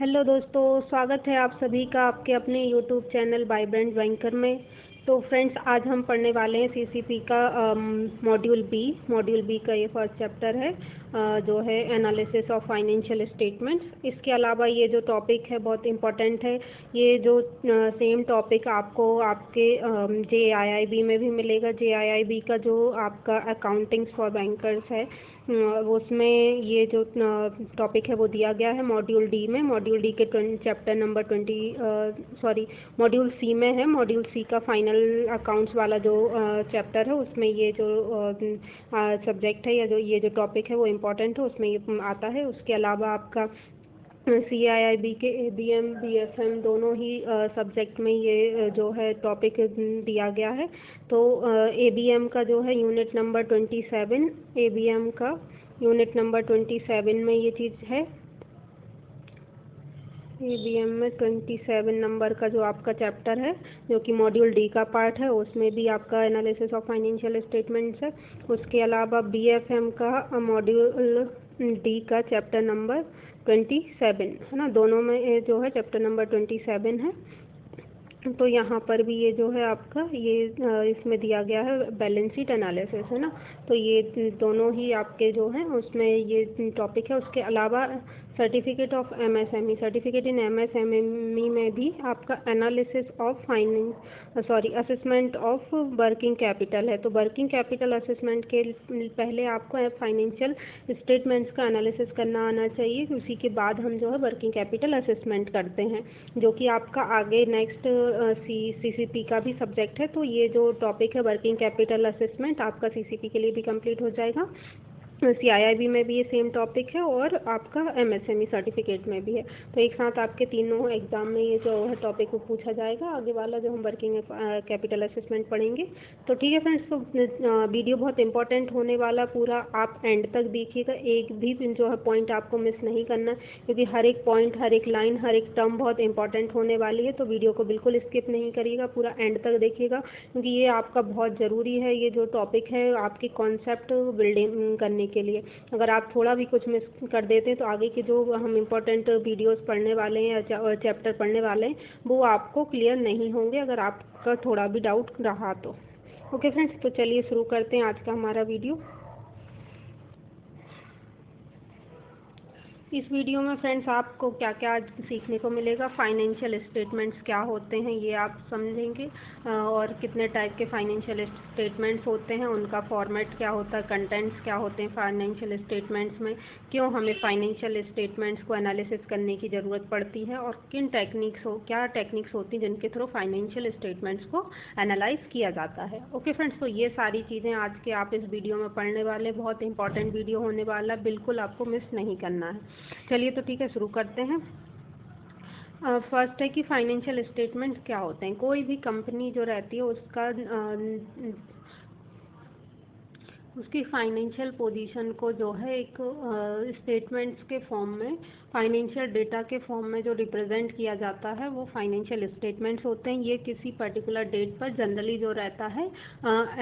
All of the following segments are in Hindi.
हेलो दोस्तों, स्वागत है आप सभी का आपके अपने यूट्यूब चैनल वाइब्रेंट बैंकर में। तो फ्रेंड्स, आज हम पढ़ने वाले हैं सीसीपी का मॉड्यूल बी का ये फर्स्ट चैप्टर है, जो है एनालिसिस ऑफ फाइनेंशियल स्टेटमेंट्स। इसके अलावा ये जो टॉपिक है बहुत इम्पोर्टेंट है। ये जो सेम टॉपिक आपको आपके JIIB में भी मिलेगा। JIIB का जो आपका अकाउंटिंग फॉर बैंकर्स है, उसमें ये जो टॉपिक है वो दिया गया है मॉड्यूल डी में। मॉड्यूल डी के चैप्टर नंबर 20 मॉड्यूल सी में है। मॉड्यूल सी का फाइनल अकाउंट्स वाला जो चैप्टर है, उसमें ये जो सब्जेक्ट है या जो ये जो टॉपिक है वो इम्पोर्टेंट है, उसमें ये आता है। उसके अलावा आपका CIIB के ABM BFM दोनों ही सब्जेक्ट में ये जो है टॉपिक दिया गया है। तो ABM का जो है यूनिट नंबर 27, ABM का यूनिट नंबर 27 में ये चीज़ है। ABM में 27 नंबर का जो आपका चैप्टर है, जो कि मॉड्यूल डी का पार्ट है, उसमें भी आपका एनालिसिस ऑफ फाइनेंशियल स्टेटमेंट्स है। उसके अलावा BFM का मॉड्यूल डी का चैप्टर नंबर 27 है ना, दोनों में जो है चैप्टर नंबर 27 है। तो यहाँ पर भी ये जो है आपका ये इसमें दिया गया है बैलेंस शीट एनालिसिस, है ना। तो ये दोनों ही आपके जो हैं उसमें ये टॉपिक है। उसके अलावा certificate of MSME, certificate in MSME में भी आपका analysis of assessment of working capital है। तो वर्किंग कैपिटल असेसमेंट के पहले आपको फाइनेंशियल स्टेटमेंट्स का एनालिसिस करना आना चाहिए। उसी के बाद हम जो है वर्किंग कैपिटल असेसमेंट करते हैं, जो कि आपका आगे नेक्स्ट CCP का भी सब्जेक्ट है। तो ये जो टॉपिक है वर्किंग कैपिटल असेसमेंट, आपका CCP के लिए भी कंप्लीट हो जाएगा। CIIB में भी ये सेम टॉपिक है और आपका MSME सर्टिफिकेट में भी है। तो एक साथ आपके तीनों एग्जाम में ये जो है टॉपिक को पूछा जाएगा। आगे वाला जो हम वर्किंग कैपिटल असेसमेंट पढ़ेंगे। तो ठीक है फ्रेंड्स, तो वीडियो बहुत इंपॉर्टेंट होने वाला, पूरा आप एंड तक देखिएगा। एक भी जो है पॉइंट आपको मिस नहीं करना, क्योंकि हर एक पॉइंट, हर एक लाइन, हर एक टर्म बहुत इंपॉर्टेंट होने वाली है। तो वीडियो को बिल्कुल स्किप नहीं करिएगा, पूरा एंड तक देखिएगा, क्योंकि ये आपका बहुत ज़रूरी है। ये जो टॉपिक है आपकी कॉन्सेप्ट बिल्डिंग करने के लिए, अगर आप थोड़ा भी कुछ मिस कर देते हैं तो आगे के जो हम इम्पोर्टेंट वीडियोस पढ़ने वाले हैं या चैप्टर पढ़ने वाले हैं वो आपको क्लियर नहीं होंगे, अगर आपका थोड़ा भी डाउट रहा तो। ओके फ्रेंड्स, तो चलिए शुरू करते हैं आज का हमारा वीडियो। इस वीडियो में फ्रेंड्स आपको क्या क्या सीखने को मिलेगा। फाइनेंशियल स्टेटमेंट्स क्या होते हैं ये आप समझेंगे, और कितने टाइप के फाइनेंशियल स्टेटमेंट्स होते हैं, उनका फॉर्मेट क्या होता है, कंटेंट्स क्या होते हैं फाइनेंशियल स्टेटमेंट्स में, क्यों हमें फाइनेंशियल स्टेटमेंट्स को एनालिसिस करने की ज़रूरत पड़ती है, और क्या टेक्निक्स होती हैं जिनके थ्रू फाइनेंशियल स्टेटमेंट्स को एनालाइज किया जाता है। ओके फ्रेंड्स, तो ये सारी चीज़ें आज के आप इस वीडियो में पढ़ने वाले, बहुत इंपॉर्टेंट वीडियो होने वाला, बिल्कुल आपको मिस नहीं करना है। चलिए तो ठीक है, शुरू करते हैं। फर्स्ट है कि फाइनेंशियल स्टेटमेंट्स क्या होते हैं। कोई भी कंपनी जो रहती है उसकी फाइनेंशियल पोजीशन को जो है एक स्टेटमेंट्स के फॉर्म में, फाइनेंशियल डेटा के फॉर्म में जो रिप्रेजेंट किया जाता है वो फाइनेंशियल स्टेटमेंट्स होते हैं। ये किसी पर्टिकुलर डेट पर जनरली जो रहता है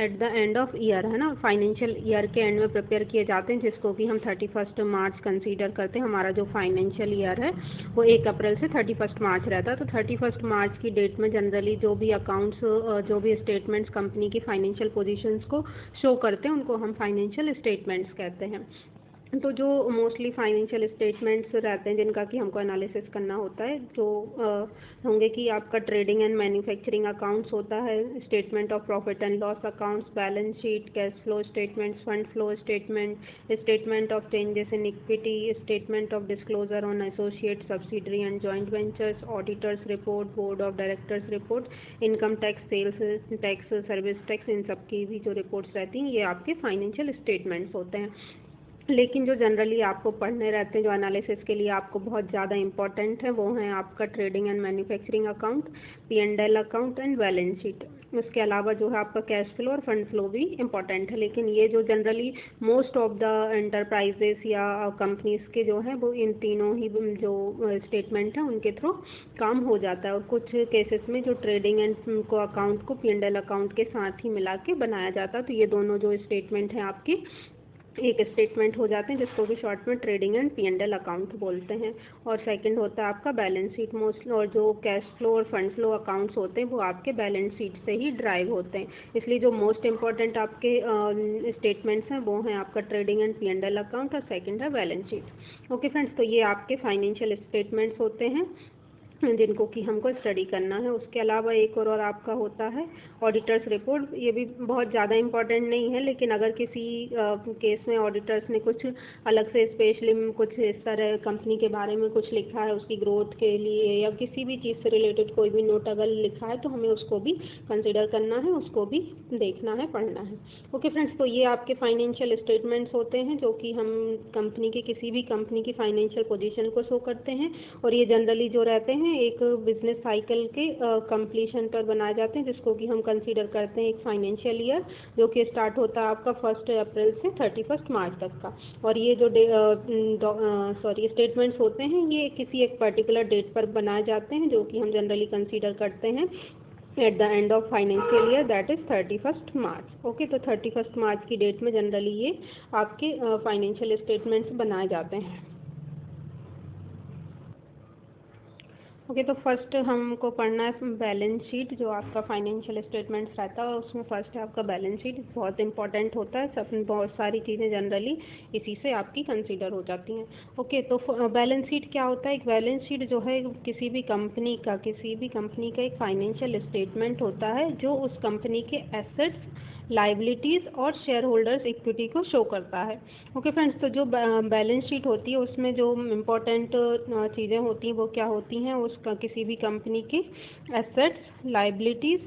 at the end of year, है ना, फाइनेंशियल ईयर के एंड में प्रिपेयर किए जाते हैं, जिसको कि हम 31 मार्च कंसीडर करते हैं। हमारा जो फाइनेंशियल ईयर है वो 1 अप्रैल से 31 मार्च रहता है। तो 31 मार्च की डेट में जनरली जो भी अकाउंट्स, जो भी स्टेटमेंट्स कंपनी की फाइनेंशियल पोजीशंस को शो करते हैं उनको हम फाइनेंशियल स्टेटमेंट्स कहते हैं। तो जो मोस्टली फाइनेंशियल स्टेटमेंट्स रहते हैं जिनका कि हमको एनालिसिस करना होता है, जो होंगे कि आपका ट्रेडिंग एंड मैन्युफैक्चरिंग अकाउंट्स होता है, statement of profit and loss accounts, balance sheet, cash flow statements, fund flow statement, statement of changes in equity, statement of disclosure on associate, subsidiary and joint ventures, auditors report, board of directors report, income tax, sales tax, service tax, इन सब की भी जो रिपोर्ट्स रहती हैं ये आपके फाइनेंशियल स्टेटमेंट्स होते हैं। लेकिन जो जनरली आपको पढ़ने रहते हैं, जो एनालिसिस के लिए आपको बहुत ज़्यादा इंपॉर्टेंट है, वो हैं आपका trading and manufacturing account, P&L account and balance sheet. उसके अलावा जो है आपका कैश फ्लो और फंड फ्लो भी इम्पॉर्टेंट है। लेकिन ये जो generally most of the enterprises या कंपनीज के जो हैं वो इन तीनों ही जो स्टेटमेंट हैं उनके थ्रू काम हो जाता है, और कुछ केसेस में जो ट्रेडिंग एंड को अकाउंट को P&L अकाउंट के साथ ही मिला के बनाया जाता है। तो ये दोनों जो स्टेटमेंट हैं आपकी एक स्टेटमेंट हो जाते हैं जिसको कि शॉर्ट में ट्रेडिंग एंड P&L अकाउंट बोलते हैं। और सेकंड होता है आपका बैलेंस शीट मोस्ट, और जो कैश फ्लो और फंड फ्लो अकाउंट्स होते हैं वो आपके बैलेंस शीट से ही ड्राइव होते हैं। इसलिए जो मोस्ट इंपॉर्टेंट आपके स्टेटमेंट्स हैं वो हैं आपका ट्रेडिंग एंड P&L अकाउंट और सेकंड है बैलेंस शीट। ओके फ्रेंड्स, तो ये आपके फाइनेंशियल स्टेटमेंट्स होते हैं जिनको कि हमको स्टडी करना है। उसके अलावा एक और आपका होता है ऑडिटर्स रिपोर्ट। ये भी बहुत ज़्यादा इम्पॉर्टेंट नहीं है, लेकिन अगर किसी केस में ऑडिटर्स ने कुछ अलग से स्पेशली कुछ इस तरह कंपनी के बारे में कुछ लिखा है, उसकी ग्रोथ के लिए या किसी भी चीज़ से रिलेटेड कोई भी नोट अगर लिखा है तो हमें उसको भी कंसिडर करना है, उसको भी देखना है, पढ़ना है। ओके फ्रेंड्स, तो ये आपके फाइनेंशियल स्टेटमेंट्स होते हैं जो कि हम कंपनी के किसी भी कंपनी की फाइनेंशियल पोजीशन को शो करते हैं। और ये जनरली जो रहते हैं एक बिजनेस साइकिल के कंप्लीशन पर बनाए जाते हैं, जिसको कि हम कंसीडर करते हैं एक फाइनेंशियल ईयर जो कि स्टार्ट होता है आपका 1 अप्रैल से 31 मार्च तक का। और ये जो स्टेटमेंट्स होते हैं ये किसी एक पर्टिकुलर डेट पर बनाए जाते हैं जो कि हम जनरली कंसीडर करते हैं at the end of financial year, that is 31 March. Okay, तो 31 मार्च की डेट में जनरली ये आपके फाइनेंशियल स्टेटमेंट्स बनाए जाते हैं। ओके, तो फर्स्ट हमको पढ़ना है बैलेंस शीट। जो आपका फाइनेंशियल स्टेटमेंट्स रहता है उसमें फर्स्ट है आपका बैलेंस शीट। बहुत इंपॉर्टेंट होता है, सब बहुत सारी चीज़ें जनरली इसी से आपकी कंसीडर हो जाती हैं। ओके, तो बैलेंस शीट क्या होता है? एक बैलेंस शीट जो है किसी भी कंपनी का एक फाइनेंशियल स्टेटमेंट होता है जो उस कंपनी के एसेट्स, लाइबिलिटीज़ और शेयर होल्डर्स इक्विटी को शो करता है। ओके फ्रेंड्स, तो जो बैलेंस शीट होती है उसमें जो इम्पोर्टेंट चीज़ें होती हैं वो क्या होती हैं? उसका किसी भी कंपनी की एसेट्स, लाइबिलिटीज़,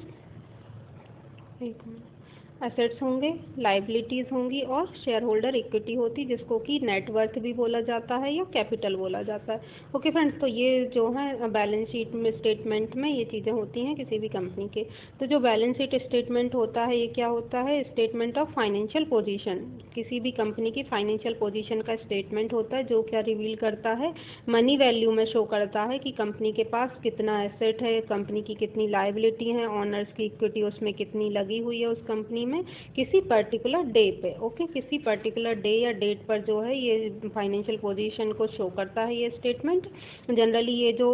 एसेट्स होंगे, लाइबिलिटीज़ होंगी और शेयर होल्डर इक्विटी होती जिसको कि नेटवर्थ भी बोला जाता है या कैपिटल बोला जाता है। ओके फ्रेंड्स, तो ये जो है बैलेंस शीट में स्टेटमेंट में ये चीज़ें होती हैं किसी भी कंपनी के। तो जो बैलेंस शीट स्टेटमेंट होता है ये क्या होता है? Statement of financial position. किसी भी कंपनी की फाइनेंशियल पोजीशन का स्टेटमेंट होता है जो क्या रिवील करता है, मनी वैल्यू में शो करता है कि कंपनी के पास कितना एसेट है, कंपनी की कितनी लाइबिलिटी है, ऑनर्स की इक्विटी उसमें कितनी लगी हुई है उस कंपनी में किसी पर्टिकुलर डे पे। ओके, किसी पर्टिकुलर डे या डेट पर जो है ये फाइनेंशियल पोजीशन को शो करता है ये स्टेटमेंट। जनरली ये जो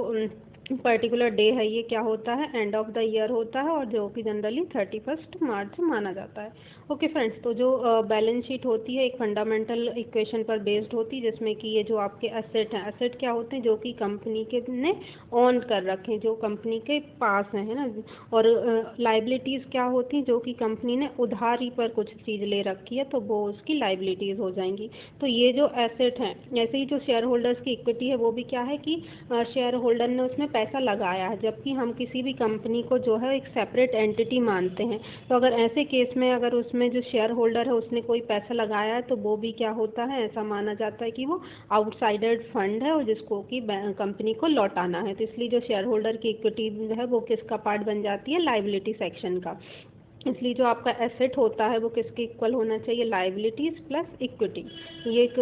पर्टिकुलर डे है ये क्या होता है? एंड ऑफ द ईयर होता है और जो कि जनरली 31 मार्च माना जाता है। ओके फ्रेंड्स, तो जो बैलेंस शीट होती है एक फंडामेंटल इक्वेशन पर बेस्ड होती है जिसमें कि ये जो आपके एसेट हैं, एसेट क्या होते हैं? जो कि कंपनी के ने ऑन कर रखे हैं, जो कंपनी के पास हैं, है ना। और लाइबिलिटीज़ क्या होती हैं? जो कि कंपनी ने उधारी पर कुछ चीज़ ले रखी है तो वो उसकी लाइबिलिटीज़ हो जाएंगी। तो ये जो एसेट हैं, ऐसे ही जो शेयर होल्डर्स की इक्विटी है वो भी क्या है कि शेयर होल्डर ने उसमें पैसा लगाया है, जबकि हम किसी भी कंपनी को जो है एक सेपरेट एंटिटी मानते हैं। तो अगर ऐसे केस में अगर उसमें जो शेयर होल्डर है उसने कोई पैसा लगाया है तो वो भी क्या होता है? ऐसा माना जाता है कि वो आउटसाइडर फंड है और जिसको कि कंपनी को लौटाना है। तो इसलिए जो शेयर होल्डर की इक्विटी है वो किसका पार्ट बन जाती है? लाइबिलिटी सेक्शन का। इसलिए जो आपका एसेट होता है वो किसके इक्वल होना चाहिए? Liabilities plus equity. ये एक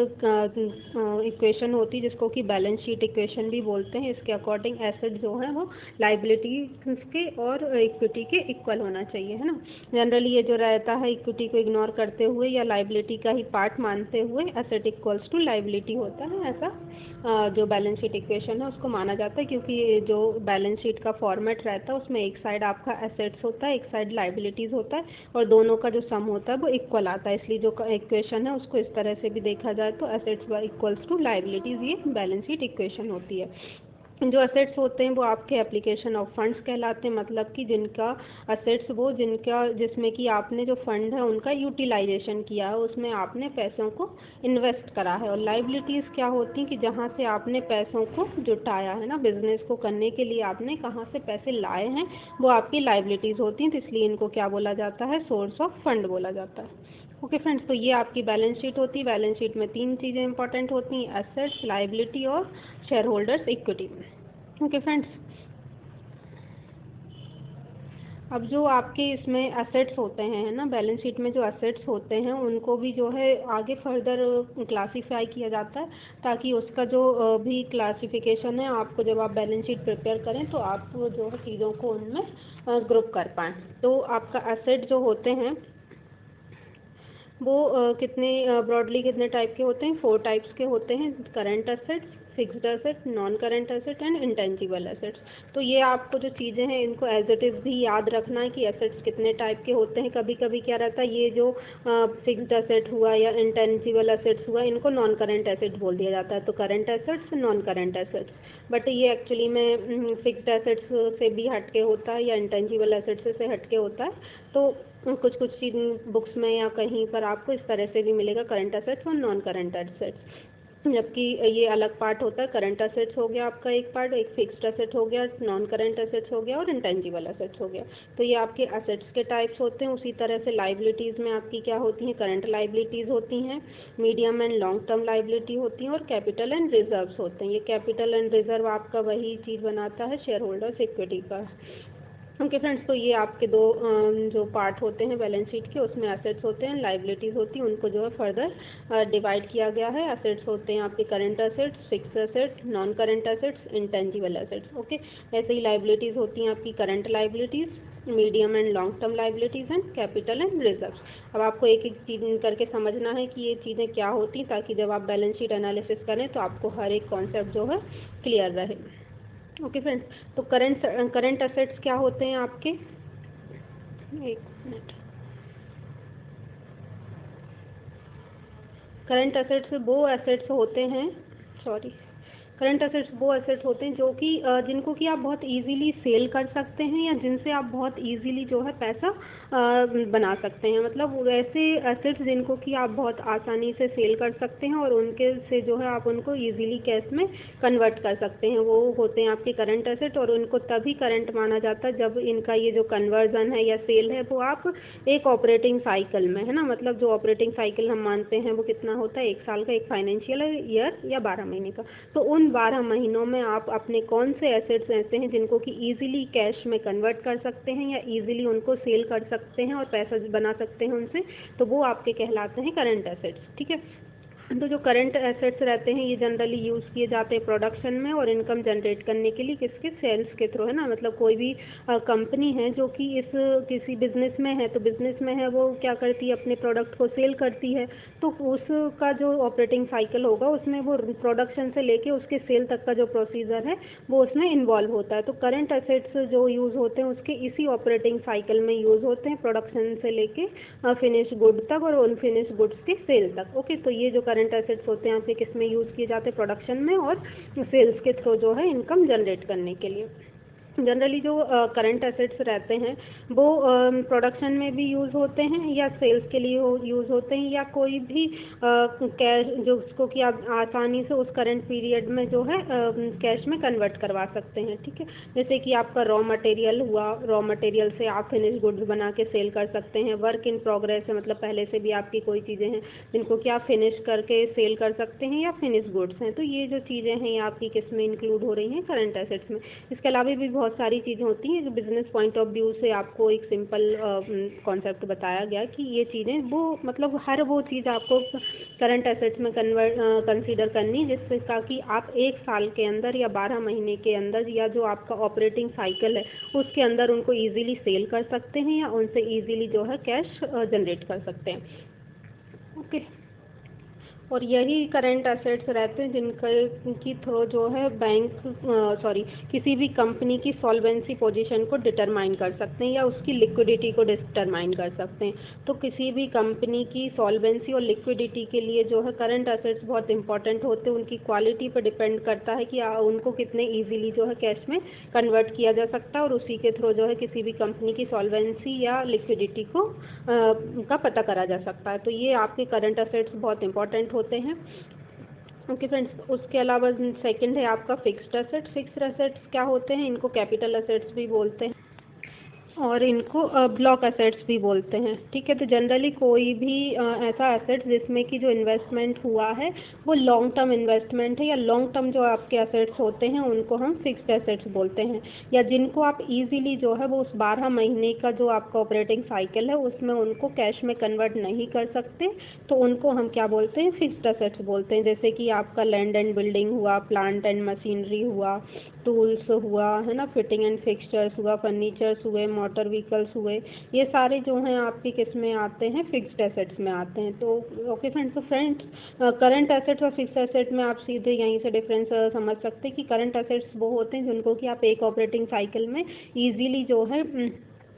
इक्वेशन होती है जिसको कि बैलेंस शीट इक्वेशन भी बोलते हैं। इसके अकॉर्डिंग एसेट जो है वो लाइबिलिटीज़ के और इक्विटी के इक्वल होना चाहिए, है ना। जनरली ये जो रहता है इक्विटी को इग्नोर करते हुए या लाइबिलिटी का ही पार्ट मानते हुए एसेट इक्वल्स टू लाइबिलिटी होता है, ऐसा जो बैलेंस शीट इक्वेशन है उसको माना जाता है। क्योंकि जो बैलेंस शीट का फॉर्मेट रहता है उसमें एक साइड आपका एसेट्स होता है, एक साइड लाइबिलिटीज़ होता है और दोनों का जो सम होता है वो इक्वल आता है। इसलिए जो इक्वेशन है उसको इस तरह से भी देखा जाए तो एसेट्स इक्वल्स टू लाइबिलिटीज़, ये बैलेंस शीट इक्वेशन होती है। जो असेट्स होते हैं वो आपके एप्लीकेशन ऑफ फंड्स कहलाते हैं, मतलब कि जिनका असेट्स वो जिसमें कि आपने जो फंड है उनका यूटिलाइजेशन किया है, उसमें आपने पैसों को इन्वेस्ट करा है। और लाइबिलिटीज़ क्या होती हैं कि जहाँ से आपने पैसों को जुटाया है ना, बिजनेस को करने के लिए आपने कहाँ से पैसे लाए हैं वो आपकी लाइबिलिटीज़ होती हैं। तो इसलिए इनको क्या बोला जाता है? सोर्स ऑफ फंड बोला जाता है। ओके फ्रेंड्स, तो ये आपकी बैलेंस शीट होती है। बैलेंस शीट में 3 चीज़ें इंपॉर्टेंट होती हैं, एसेट्स, लाइबिलिटी और share holders equity. Okay friends, अब जो आपके इसमें एसेट्स होते हैं, है ना, बैलेंस शीट में जो एसेट्स होते हैं उनको भी जो है आगे फर्दर क्लासीफाई किया जाता है ताकि उसका जो भी क्लासिफिकेशन है आपको जब आप बैलेंस शीट प्रिपेयर करें तो आप जो है चीज़ों को उनमें ग्रुप कर पाएँ। तो आपका एसेट जो होते हैं वो कितने ब्रॉडली कितने टाइप के होते हैं? 4 टाइप्स के होते हैं। Current assets, fixed asset, non current asset and intangible assets. तो ये आपको जो चीज़ें हैं इनको एज इट इज़ भी याद रखना है कि असेट्स कितने टाइप के होते हैं। कभी कभी क्या रहता है, ये जो फिक्स्ड असेट हुआ या इंटेंजिबल असेट्स हुआ, इनको नॉन करंट असेट बोल दिया जाता है। तो current assets, non current assets, but ये एक्चुअली में फिक्स्ड असेट्स से भी हटके होता है या इंटेंजिबल असेट्स से हटके होता है। तो कुछ कुछ चीज़ बुक्स में या कहीं पर आपको इस तरह से भी मिलेगा, करंट असेट्स और नॉन करंट असेट्स, जबकि ये अलग पार्ट होता है। करंट असेट्स हो गया आपका एक पार्ट, एक फिक्स्ड असेट हो गया, नॉन करंट असेट्स हो गया और इंटेंजिबल असेट्स हो गया। तो ये आपके असेट्स के टाइप्स होते हैं। उसी तरह से लाइबिलिटीज़ में आपकी क्या होती हैं? करंट लाइबिलिटीज़ होती हैं, medium and long term liability होती हैं और कैपिटल एंड रिजर्व्स होते हैं। ये कैपिटल एंड रिजर्व आपका वही चीज़ बनाता है शेयर होल्डर्स इक्विटी का। ओके फ्रेंड्स, तो ये आपके दो जो पार्ट होते हैं बैलेंस शीट के, उसमें एसेट्स होते हैं, लाइबिलिटीज़ होती हैं, उनको जो है फर्दर डिवाइड किया गया है। एसेट्स होते हैं आपके current assets, fixed assets, non current assets, intangible assets. Okay, ऐसे ही लाइबिलिटीज़ होती हैं आपकी current liabilities, medium and long term liabilities and capital and reserves. अब आपको एक एक चीज़ करके समझना है कि ये चीज़ें क्या होती हैं, ताकि जब आप बैलेंस शीट एनालिसिस करें तो आपको हर एक कॉन्सेप्ट जो है क्लियर रहे। ओके फ्रेंड्स, तो करंट असेट्स क्या होते हैं आपके? एक मिनट। करंट असेट्स वो एसेट्स होते हैं, सॉरी, करंट असेट्स वो एसेट्स होते हैं जो कि जिनको कि आप बहुत इजीली सेल कर सकते हैं या जिनसे आप बहुत इजीली जो है पैसा बना सकते हैं। मतलब वैसे एसेट्स जिनको कि आप बहुत आसानी से सेल कर सकते हैं और उनके से जो है आप उनको इजीली कैश में कन्वर्ट कर सकते हैं, वो होते हैं आपके करंट एसेट। और उनको तभी करंट माना जाता है जब इनका ये जो कन्वर्जन है या सेल है वो आप एक ऑपरेटिंग साइकिल में, है ना, मतलब जो ऑपरेटिंग साइकिल हम मानते हैं वो कितना होता है? 1 साल का, एक फाइनेंशियल ईयर या 12 महीने का। तो उन 12 महीनों में आप अपने कौन से एसेट्स ऐसे हैं जिनको कि ईजिली कैश में कन्वर्ट कर सकते हैं या ईजिली उनको सेल कर सकते हैं और पैसा बना सकते हैं उनसे, तो वो आपके कहलाते हैं करंट एसेट्स। ठीक है, तो जो करंट एसेट्स रहते हैं ये जनरली यूज़ किए जाते हैं प्रोडक्शन में और इनकम जनरेट करने के लिए, किसके? सेल्स के थ्रू, है ना। मतलब कोई भी कंपनी है जो कि इस किसी बिजनेस में है, तो बिजनेस में है वो क्या करती है? अपने प्रोडक्ट को सेल करती है। तो उसका जो ऑपरेटिंग साइकिल होगा उसमें वो प्रोडक्शन से लेके उसके सेल तक का जो प्रोसीजर है वो उसमें इन्वॉल्व होता है। तो करंट एसेट्स जो यूज़ होते हैं उसके इसी ऑपरेटिंग साइकिल में यूज़ होते हैं, प्रोडक्शन से लेके फिनिश गुड तक और अनफिनिश गुड्स के सेल तक। ओके, तो ये जो करंट एसेट्स होते हैं आपके किस में यूज़ किए जाते हैं? प्रोडक्शन में और सेल्स के थ्रू जो है इनकम जनरेट करने के लिए। जनरली जो करंट एसेट्स रहते हैं वो प्रोडक्शन में भी यूज़ होते हैं या सेल्स के लिए यूज़ होते हैं या कोई भी कैश जो उसको कि आप आसानी से उस करंट पीरियड में जो है कैश में कन्वर्ट करवा सकते हैं। ठीक है, जैसे कि आपका रॉ मटेरियल हुआ, रॉ मटेरियल से आप फिनिश गुड्स बना के सेल कर सकते हैं। वर्क इन प्रोग्रेस है, मतलब पहले से भी आपकी कोई चीज़ें हैं जिनको कि आप फिनिश करके सेल कर सकते हैं या फिनिश गुड्स हैं। तो ये जो चीज़ें हैं ये आपकी किस में इंक्लूड हो रही हैं? करंट एसेट्स में। इसके अलावा भी बहुत सारी चीज़ें होती हैं जो बिजनेस पॉइंट ऑफ व्यू से आपको एक सिंपल कॉन्सेप्ट बताया गया कि ये चीज़ें वो मतलब हर वो चीज़ आपको करंट एसेट्स में कंसीडर करनी जिससे ताकि आप 1 साल के अंदर या 12 महीने के अंदर या जो आपका ऑपरेटिंग साइकिल है उसके अंदर उनको ईजिली सेल कर सकते हैं या उनसे ईजिली जो है कैश जनरेट कर सकते हैं। ओके, और यही करंट एसेट्स रहते हैं जिनकी थ्रू जो है बैंक किसी भी कंपनी की सॉल्वेंसी पोजीशन को डिटरमाइन कर सकते हैं या उसकी लिक्विडिटी को डिटरमाइन कर सकते हैं। तो किसी भी कंपनी की सॉल्वेंसी और लिक्विडिटी के लिए जो है करंट एसेट्स बहुत इंपॉर्टेंट होते हैं। उनकी क्वालिटी पर डिपेंड करता है कि उनको कितने ईजिली जो है कैश में कन्वर्ट किया जा सकता है और उसी के थ्रू जो है किसी भी कंपनी की सॉल्वेंसी या लिक्विडिटी को का पता करा जा सकता है। तो ये आपके करंट एसेट्स बहुत इंपॉर्टेंट होते हैं। ओके फ्रेंड्स, उसके अलावा सेकंड है आपका फिक्स्ड एसेट्स। फिक्स्ड एसेट्स क्या होते हैं? इनको कैपिटल एसेट्स भी बोलते हैं और इनको ब्लॉक एसेट्स भी बोलते हैं। ठीक है, तो जनरली कोई भी ऐसा एसेट्स जिसमें कि जो इन्वेस्टमेंट हुआ है वो लॉन्ग टर्म इन्वेस्टमेंट है या लॉन्ग टर्म जो आपके एसेट्स होते हैं उनको हम फिक्स्ड एसेट्स बोलते हैं, या जिनको आप इजीली जो है वो उस 12 महीने का जो आपका ऑपरेटिंग साइकिल है उसमें उनको कैश में कन्वर्ट नहीं कर सकते, तो उनको हम क्या बोलते हैं? फिक्स्ड एसेट्स बोलते हैं। जैसे कि आपका लैंड एंड बिल्डिंग हुआ, प्लांट एंड मशीनरी हुआ, टूल्स हुआ, है ना, फिटिंग एंड फिक्सचर्स हुआ, फर्नीचर्स हुए, मोटर व्हीकल्स हुए, ये सारे जो हैं आपके किस में आते हैं, फिक्स्ड एसेट्स में आते हैं। तो ओके फ्रेंड्स, तो फ्रेंड्स करंट एसेट्स और फिक्स्ड एसेट में आप सीधे यहीं से डिफरेंस समझ सकते हैं कि करंट एसेट्स वो होते हैं जिनको कि आप एक ऑपरेटिंग साइकिल में ईजिली जो है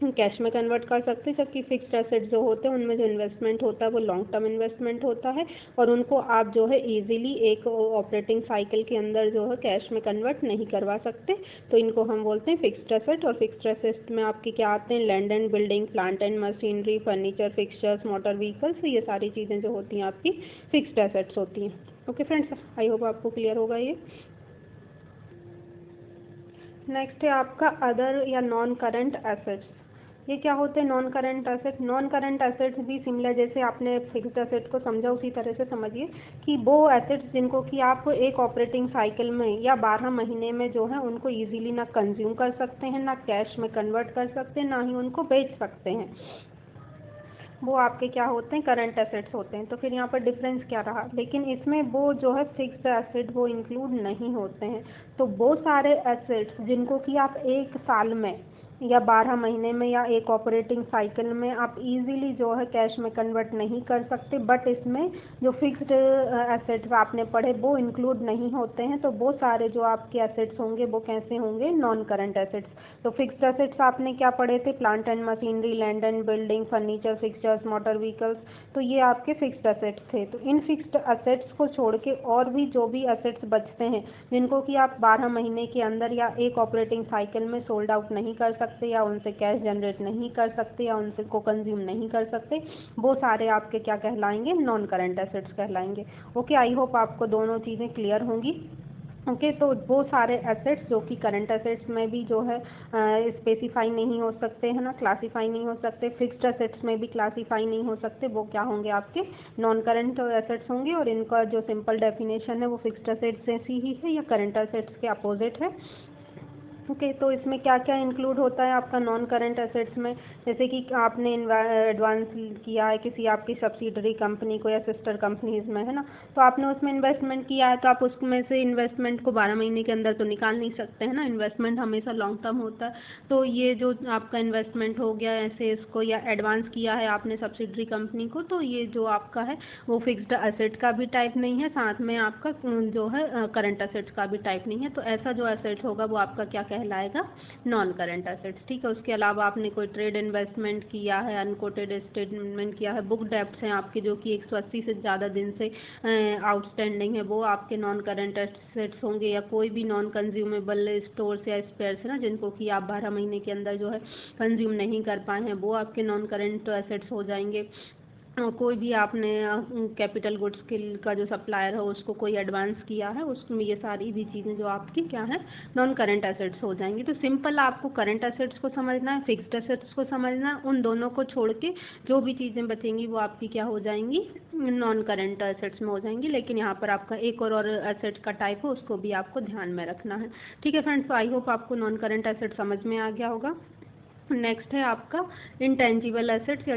कैश में कन्वर्ट कर सकते हैं, जबकि फिक्स्ड एसेट जो होते हैं उनमें जो इन्वेस्टमेंट होता है वो लॉन्ग टर्म इन्वेस्टमेंट होता है और उनको आप जो है इजीली एक ऑपरेटिंग साइकिल के अंदर जो है कैश में कन्वर्ट नहीं करवा सकते। तो इनको हम बोलते हैं फिक्स्ड एसेट। और फिक्स्ड एसेट में आपके क्या आते हैं, land and building, plant and machinery, furniture, fixtures, motor vehicles, ये सारी चीज़ें जो होती हैं आपकी फिक्स्ड एसेट्स होती हैं। ओके फ्रेंड्स, आई होप आपको क्लियर होगा ये। नेक्स्ट है आपका अदर या नॉन करंट एसेट्स। ये क्या होते हैं non current asset? Non current assets भी सिमिलर, जैसे आपने फिक्स्ड एसेट को समझा उसी तरह से समझिए कि वो एसेट्स जिनको कि आप एक ऑपरेटिंग साइकिल में या 12 महीने में जो है उनको इजीली ना कंज्यूम कर सकते हैं, ना कैश में कन्वर्ट कर सकते हैं, ना ही उनको बेच सकते हैं, वो आपके क्या होते हैं, करंट एसेट्स होते हैं। तो फिर यहाँ पर डिफरेंस क्या रहा? लेकिन इसमें वो जो है फिक्स्ड एसेट वो इंक्लूड नहीं होते हैं। तो वो सारे एसेट्स जिनको कि आप एक साल में या 12 महीने में या एक ऑपरेटिंग साइकिल में आप इजीली जो है कैश में कन्वर्ट नहीं कर सकते, बट इसमें जो फिक्स्ड एसेट्स आपने पढ़े वो इंक्लूड नहीं होते हैं। तो वो सारे जो आपके एसेट्स होंगे वो कैसे होंगे, नॉन करंट एसेट्स। तो फिक्स्ड एसेट्स आपने क्या पढ़े थे, plant and machinery, land and building, furniture, fixtures, motor vehicles, तो ये आपके फिक्स्ड एसेट्स थे। तो इन फिक्स्ड एसेट्स को छोड़ के और भी जो भी एसेट्स बचते हैं जिनको कि आप 12 महीने के अंदर या एक ऑपरेटिंग साइकिल में सोल्ड आउट नहीं कर सकते या उनसे कैश जनरेट नहीं कर सकते या उनसे को कंज्यूम नहीं कर सकते, वो सारे आपके क्या कहलाएंगे, नॉन करंट एसेट्स कहलाएंगे। ओके, आई होप आपको दोनों चीज़ें क्लियर होंगी। ओके, तो वो सारे एसेट्स जो कि करंट एसेट्स में भी जो है स्पेसिफाई नहीं हो सकते हैं ना, क्लासीफाई नहीं हो सकते, फिक्स्ड एसेट्स में भी क्लासीफाई नहीं हो सकते, वो क्या होंगे, आपके नॉन करंट एसेट्स होंगे। और इनका जो सिंपल डेफिनेशन है वो फिक्स्ड एसेट्स जैसी ही है या करंट एसेट्स के अपोजिट है। ओके, तो इसमें क्या क्या इंक्लूड होता है आपका नॉन करंट एसेट्स में? जैसे कि आपने एडवांस किया है किसी आपकी सब्सिडरी कंपनी को या सिस्टर कंपनीज में, है ना, तो आपने उसमें इन्वेस्टमेंट किया है, तो आप उसमें से इन्वेस्टमेंट को 12 महीने के अंदर तो निकाल नहीं सकते हैं ना, इन्वेस्टमेंट हमेशा लॉन्ग टर्म होता है। तो ये जो आपका इन्वेस्टमेंट हो गया ऐसे इसको, या एडवांस किया है आपने सब्सिडरी कंपनी को, तो ये जो आपका है वो फिक्स्ड एसेट का भी टाइप नहीं है, साथ में आपका जो है करंट एसेट्स का भी टाइप नहीं है। तो ऐसा जो एसेट होगा वो आपका क्या कहलाएगा, नॉन करंट एसेट्स। ठीक है, उसके अलावा आपने कोई ट्रेड इन्वेस्टमेंट किया है, अनकोटेड स्टेटमेंट किया है, बुक डेब्ट्स हैं आपके जो कि 180 से ज़्यादा दिन से आउटस्टैंडिंग है, वो आपके नॉन करंट एसेट्स होंगे। या कोई भी नॉन कंज्यूमेबल स्टोर्स या स्पेयर्स है ना जिनको कि आप 12 महीने के अंदर जो है कंज्यूम नहीं कर पाए हैं, वो आपके नॉन करंट एसेट्स हो जाएंगे। कोई भी आपने कैपिटल गुड्स के का जो सप्लायर है उसको कोई एडवांस किया है, उसमें ये सारी भी चीज़ें जो आपकी क्या है, नॉन करंट एसेट्स हो जाएंगी। तो सिंपल आपको करंट एसेट्स को समझना है, फिक्स्ड एसेट्स को समझना है, उन दोनों को छोड़ के जो भी चीज़ें बचेंगी वो आपकी क्या हो जाएंगी, नॉन करंट एसेट्स में हो जाएंगी। लेकिन यहाँ पर आपका एक और एसेट का टाइप है, उसको भी आपको ध्यान में रखना है। ठीक है फ्रेंड्स, तो आई होप आपको नॉन करंट एसेट समझ में आ गया होगा। नेक्स्ट है आपका इंटेंजिबल एसेट्स, या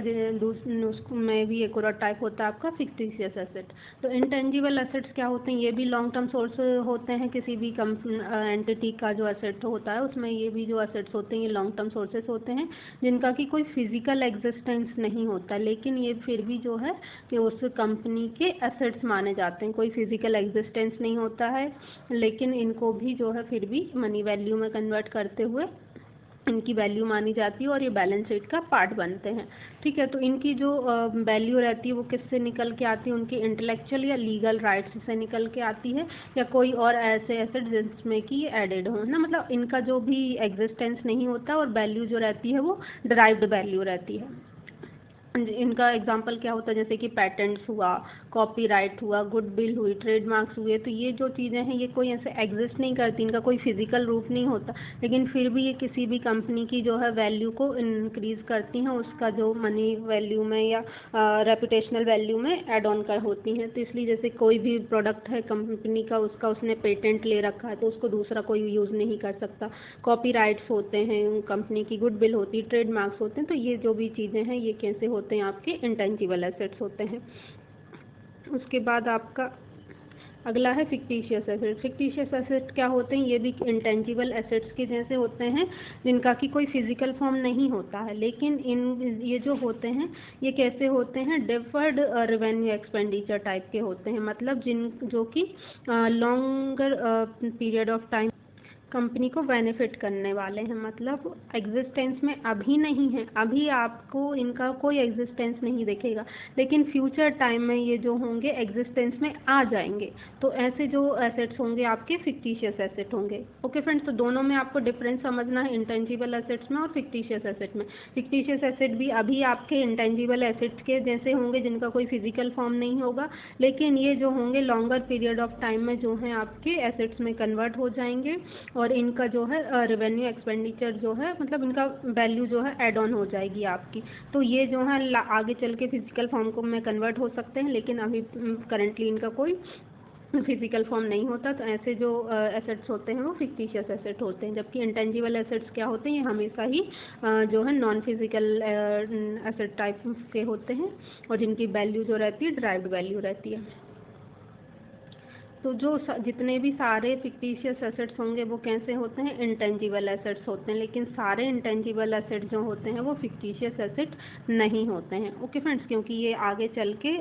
उसमें भी एक और टाइप होता है आपका फिक्टिशियस एसेट। तो इंटेंजिबल एसेट्स क्या होते हैं, ये भी लॉन्ग टर्म सोर्स होते हैं किसी भी एंटिटी का जो एसेट होता है उसमें ये भी जो एसेट्स होते हैं ये लॉन्ग टर्म सोर्सेस होते हैं जिनका कि कोई फिजिकल एग्जिस्टेंस नहीं होता, लेकिन ये फिर भी जो है कि उस कंपनी के एसेट्स माने जाते हैं। कोई फिजिकल एग्जिस्टेंस नहीं होता है लेकिन इनको भी जो है फिर भी मनी वैल्यू में कन्वर्ट करते हुए इनकी वैल्यू मानी जाती है और ये बैलेंस शीट का पार्ट बनते हैं। ठीक है, तो इनकी जो वैल्यू रहती है वो किससे निकल के आती है, उनकी इंटेलेक्चुअल या लीगल राइट्स से निकल के आती है, या कोई और ऐसे एसेट जिसमें कि एडेड हो ना, मतलब इनका जो भी एग्जिस्टेंस नहीं होता और वैल्यू जो रहती है वो डिराइव्ड वैल्यू रहती है। इनका एग्जांपल क्या होता है, जैसे कि पेटेंट्स हुआ, कॉपीराइट हुआ, गुडविल हुई, ट्रेडमार्क्स हुए, तो ये जो चीज़ें हैं ये कोई ऐसे एग्जिस्ट नहीं करती, इनका कोई फिजिकल रूप नहीं होता, लेकिन फिर भी ये किसी भी कंपनी की जो है वैल्यू को इंक्रीज करती हैं, उसका जो मनी वैल्यू में या रेपुटेशनल वैल्यू में ऐड ऑन कर होती हैं। तो इसलिए जैसे कोई भी प्रोडक्ट है कंपनी का, उसका उसने पेटेंट ले रखा है तो उसको दूसरा कोई यूज़ नहीं कर सकता, कॉपीराइट्स होते हैं कंपनी की, गुडविल होती है, ट्रेडमार्क्स होते हैं, तो ये जो भी चीज़ें हैं ये कैसे होते हैं, आपके इंटेंजिबल एसेट्स होते हैं। उसके बाद आपका अगला है फिक्टिशियस एसेट। फिक्टिशियस एसेट क्या होते हैं? ये भी इंटेंजिबल एसेट्स के जैसे होते हैं, जिनका कि कोई फिजिकल फॉर्म नहीं होता है, लेकिन ये जो होते हैं ये कैसे होते हैं? डिफर्ड रेवेन्यू एक्सपेंडिचर टाइप के होते हैं, मतलब जो कि longer period of time company को बेनिफिट करने वाले हैं, मतलब एग्जिस्टेंस में अभी नहीं है, अभी आपको इनका कोई एग्जिस्टेंस नहीं दिखेगा, लेकिन फ्यूचर टाइम में ये जो होंगे एग्जिस्टेंस में आ जाएंगे। तो ऐसे जो एसेट्स होंगे आपके फिक्टिशियस एसेट होंगे। ओके फ्रेंड्स, तो दोनों में आपको डिफरेंस समझना है, इंटेंजिबल एसेट्स में और फिक्टिशियस एसेट में। फिक्टिशियस एसेट भी अभी आपके इंटेंजिबल एसेट्स के जैसे होंगे, जिनका कोई फिजिकल फॉर्म नहीं होगा, लेकिन ये जो होंगे लॉन्गर पीरियड ऑफ टाइम में जो है आपके एसेट्स में कन्वर्ट हो जाएंगे, और इनका जो है रेवेन्यू एक्सपेंडिचर जो है, मतलब इनका वैल्यू जो है ऐड ऑन हो जाएगी आपकी। तो ये जो है आगे चल के फिजिकल फॉर्म को में कन्वर्ट हो सकते हैं, लेकिन अभी करंटली इनका कोई फिजिकल फॉर्म नहीं होता। तो ऐसे जो एसेट्स होते हैं वो फिक्टिशियस एसेट होते हैं, जबकि इंटेंजिबल एसेट्स क्या होते हैं? ये हमेशा ही जो है नॉन फिजिकल एसेट टाइप के होते हैं, और जिनकी वैल्यू जो रहती है ड्राइव्ड वैल्यू रहती है। तो जितने भी सारे फिक्टिशियस एसेट्स होंगे वो कैसे होते हैं? इंटेंजिबल एसेट्स होते हैं, लेकिन सारे इंटेंजिबल एसेट जो होते हैं वो फिक्टिशियस एसेट नहीं होते हैं। ओके फ्रेंड्स, क्योंकि ये आगे चल के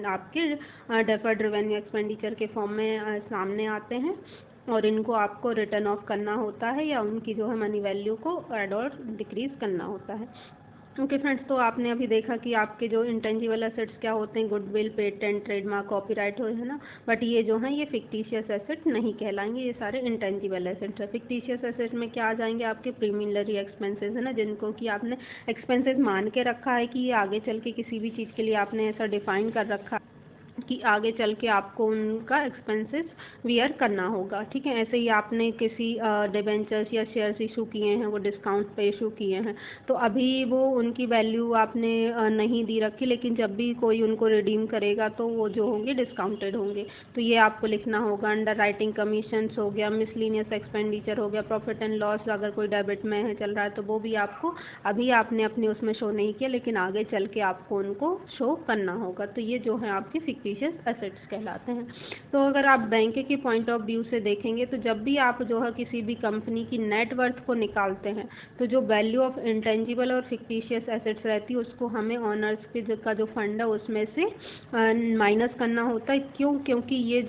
आपके डेफर्ड रेवेन्यू एक्सपेंडिचर के फॉर्म में सामने आते हैं, और इनको आपको रिटर्न ऑफ करना होता है, या उनकी जो है मनी वैल्यू को ऐड और डिक्रीज करना होता है। ओके फ्रेंड्स, तो आपने अभी देखा कि आपके जो इंटेंजिबल एसेट्स क्या होते हैं? गुडविल, पेटेंट, ट्रेडमार्क, कॉपीराइट हो, है ना। बट ये जो है ये फिक्टिशियस एसेट नहीं कहलाएंगे, ये सारे इंटेंजिबल एसेट्स है। फिक्टिशियस एसेट में क्या आ जाएंगे? आपके प्रीमिलरी एक्सपेंसेस, है ना, जिनको कि आपने एक्सपेंसेस मान के रखा है कि ये आगे चल के किसी भी चीज़ के लिए आपने ऐसा डिफाइन कर रखा है कि आगे चल के आपको उनका एक्सपेंसेस वियर करना होगा। ठीक है, ऐसे ही आपने किसी डिबेंचर्स या शेयर्स इशू किए हैं, वो डिस्काउंट पे इशू किए हैं, तो अभी वो उनकी वैल्यू आपने नहीं दी रखी, लेकिन जब भी कोई उनको रिडीम करेगा तो वो जो होंगे डिस्काउंटेड होंगे। तो ये आपको लिखना होगा। अंडर राइटिंग कमीशंस हो गया, मिसलिनियस एक्सपेंडिचर हो गया, प्रॉफिट एंड लॉस अगर कोई डेबिट में है चल रहा है तो वो भी आपको अभी आपने अपने उसमें शो नहीं किया, लेकिन आगे चल के आपको उनको शो करना होगा। तो ये जो है आपके फिक्टिशियस एसेट्स कहलाते हैं। तो अगर आप बैंक के पॉइंट ऑफ व्यू से देखेंगे तो जब भी आप जो है किसी भी कंपनी की नेट वर्थ को निकालते हैं, तो जो वैल्यू ऑफ इंटेंजिबल और फिक्टिशियस एसेट्स रहती है उसको हमें ऑनर्स के का जो फंड है उसमें से माइनस करना होता है। क्यों? क्योंकि ये